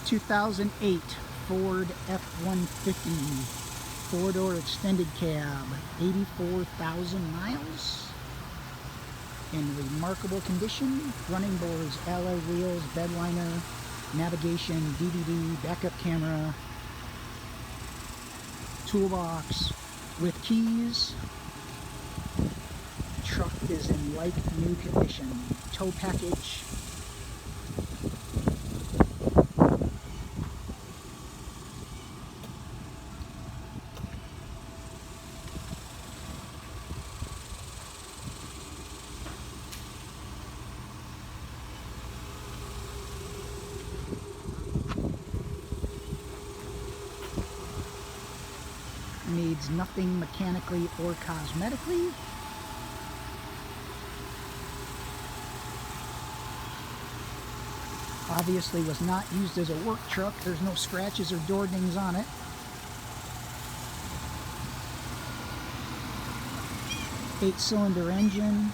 2008 Ford F-150 four-door extended cab, 84,000 miles, in remarkable condition. Running boards, alloy wheels, bed liner, navigation, DVD, backup camera, toolbox with keys. Truck is in like new condition. Tow package. Needs nothing mechanically or cosmetically. Obviously was not used as a work truck. There's no scratches or door dings on it. Eight-cylinder engine.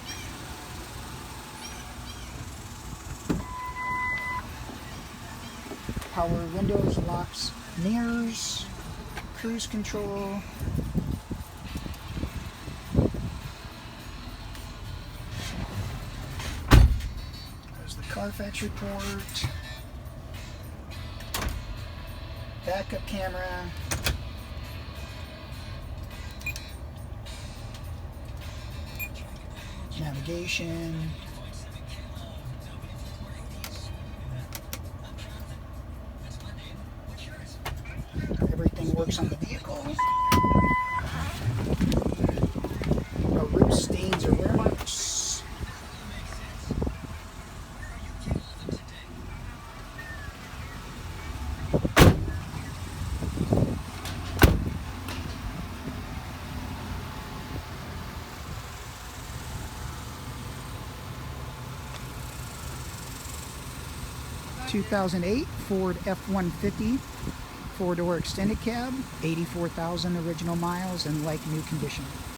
Power windows, locks, mirrors, cruise control. There's the Carfax report. Backup camera. Navigation. Everything works on the vehicle. No rip stains or wear marks. (2008) Ford F-150 four-door extended cab, 84,000 original miles, in like new condition.